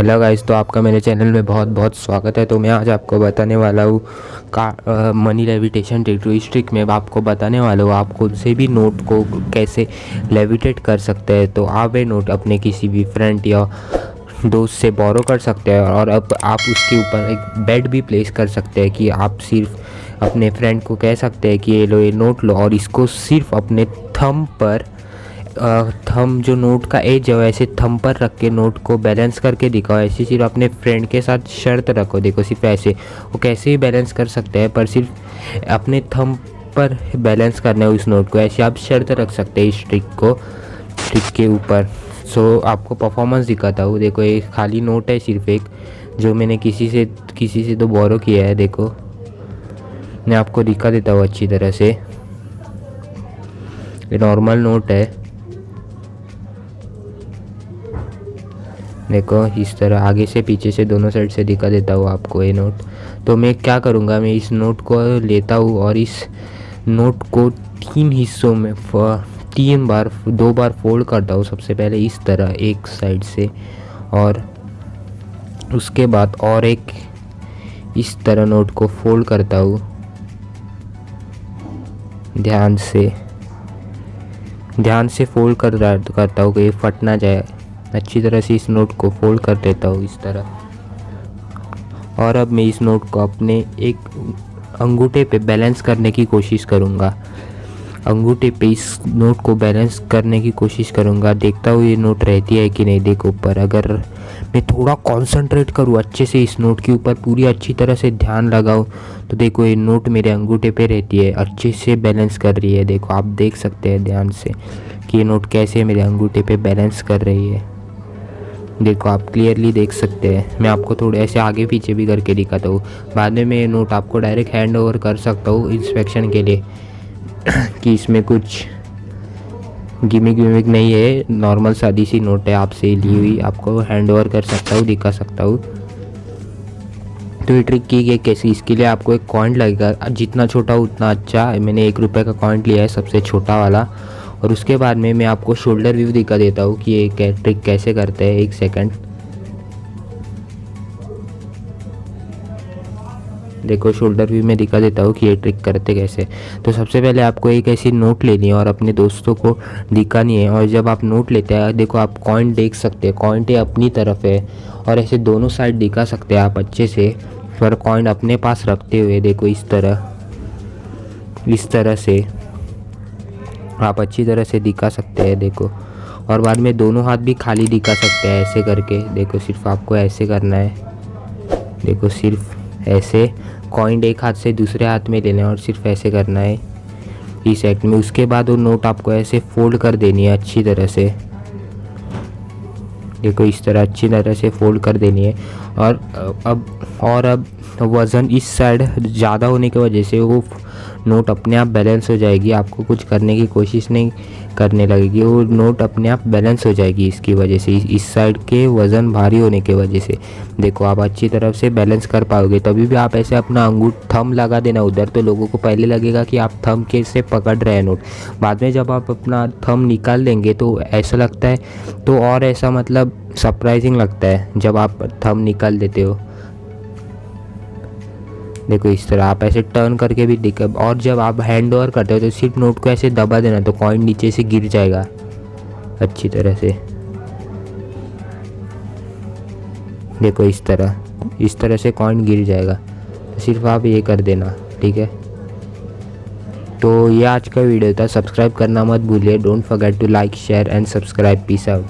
Hello guys, तो आपका मेरे चैनल में बहुत बहुत स्वागत है। तो मैं आज आपको बताने वाला हूँ मनी लेविटेशन ट्रिक। तो इस ट्रिक में आपको बताने वाला हूँ आप खुद से भी नोट को कैसे लेविटेट कर सकते हैं। तो आप ये नोट अपने किसी भी फ्रेंड या दोस्त से बोरो कर सकते हैं और अब आप उसके ऊपर एक बेट भी प्लेस कर सकते हैं कि आप सिर्फ अपने फ्रेंड को कह सकते हैं कि ये नोट लो और इसको सिर्फ अपने थंब पर थंब जो नोट का एज है वैसे थंब पर रख के नोट को बैलेंस करके दिखाओ। ऐसे सिर्फ अपने फ्रेंड के साथ शर्त रखो। देखो सिर्फ ऐसे वो कैसे ही बैलेंस कर सकते हैं, पर सिर्फ अपने थंब पर बैलेंस करना है उस नोट को। ऐसे आप शर्त रख सकते हैं इस ट्रिक के ऊपर। सो आपको परफॉर्मेंस दिखाता हूँ। देखो एक खाली नोट है सिर्फ एक, जो मैंने किसी से तो बोरो किया है। देखो मैं आपको दिखा देता हूँ अच्छी तरह से। ये नॉर्मल नोट है। देखो इस तरह आगे से पीछे से दोनों साइड से दिखा देता हूँ आपको ये नोट। तो मैं क्या करूँगा, मैं इस नोट को लेता हूँ और इस नोट को 3 हिस्सों में 2 बार फोल्ड करता हूँ। सबसे पहले इस तरह एक साइड से, और उसके बाद और एक इस तरह नोट को फोल्ड करता हूँ। ध्यान से फोल्ड करता हूँ कि ये फट ना जाए। अच्छी तरह से इस नोट को फोल्ड कर देता हूँ इस तरह। और अब मैं इस नोट को अपने एक अंगूठे पे बैलेंस करने की कोशिश करूँगा। अंगूठे पे इस नोट को बैलेंस करने की कोशिश करूँगा। देखता हूँ ये नोट रहती है कि नहीं। देखो ऊपर अगर मैं थोड़ा कंसंट्रेट करूँ अच्छे से इस नोट के ऊपर, पूरी अच्छी तरह से ध्यान लगाऊँ, तो देखो ये नोट मेरे अंगूठे पे रहती है, अच्छे से बैलेंस कर रही है। देखो आप देख सकते हैं ध्यान से कि ये नोट कैसे मेरे अंगूठे पे बैलेंस कर रही है। देखो आप क्लियरली देख सकते हैं। मैं आपको थोड़े ऐसे आगे पीछे भी करके दिखाता हूँ। बाद में मैं ये नोट आपको डायरेक्ट हैंड ओवर कर सकता हूँ इंस्पेक्शन के लिए कि इसमें कुछ गिमिक विमिक नहीं है, नॉर्मल सादी सी नोट है आपसे ली हुई। आपको हैंड ओवर कर सकता हूँ, दिखा सकता हूँ। तो ये ट्रिक की गई कैसे, इसके लिए आपको एक कॉइन लगेगा। जितना छोटा उतना अच्छा। मैंने 1 रुपये का कॉइन लिया है, सबसे छोटा वाला। और उसके बाद में मैं आपको शोल्डर व्यू दिखा देता हूँ कि ये ट्रिक कैसे करते हैं। 1 सेकंड। देखो शोल्डर व्यू में दिखा देता हूँ कि ये ट्रिक करते कैसे। तो सबसे पहले आपको एक ऐसी नोट लेनी है और अपने दोस्तों को दिखानी है। और जब आप नोट लेते हैं, देखो आप कॉइन देख सकते हैं, कॉइन टे अपनी तरफ है और ऐसे दोनों साइड दिखा सकते हैं आप अच्छे से। पर कॉइन अपने पास रखते हुए देखो इस तरह से आप अच्छी तरह से दिखा सकते हैं। देखो और बाद में दोनों हाथ भी खाली दिखा सकते हैं ऐसे करके। देखो सिर्फ आपको ऐसे करना है। देखो सिर्फ ऐसे कॉइन एक हाथ से दूसरे हाथ में लेना है और सिर्फ ऐसे करना है इस एक्ट में। उसके बाद वो नोट आपको ऐसे फोल्ड कर देनी है अच्छी तरह से। देखो इस तरह अच्छी तरह से फोल्ड कर देनी है। और अब वज़न इस साइड ज़्यादा होने की वजह से वो नोट अपने आप बैलेंस हो जाएगी। आपको कुछ करने की कोशिश नहीं करने लगेगी, वो नोट अपने आप बैलेंस हो जाएगी इसकी वजह से, इस साइड के वज़न भारी होने की वजह से। देखो आप अच्छी तरह से बैलेंस कर पाओगे। तभी भी आप ऐसे अपना थंब लगा देना उधर, तो लोगों को पहले लगेगा कि आप थंब के से पकड़ रहे हैं नोट। बाद में जब आप अपना थंब निकाल देंगे तो ऐसा लगता है, तो और ऐसा मतलब सरप्राइजिंग लगता है जब आप थंब निकाल देते हो। देखो इस तरह आप ऐसे टर्न करके भी दिखा। और जब आप हैंड ओवर करते हो तो सिर्फ नोट को ऐसे दबा देना, तो कॉइन नीचे से गिर जाएगा अच्छी तरह से। देखो इस तरह से कॉइन गिर जाएगा। तो सिर्फ आप ये कर देना, ठीक है। तो ये आज का वीडियो था। सब्सक्राइब करना मत भूलिए। Don't forget to like, share and subscribe. Peace out.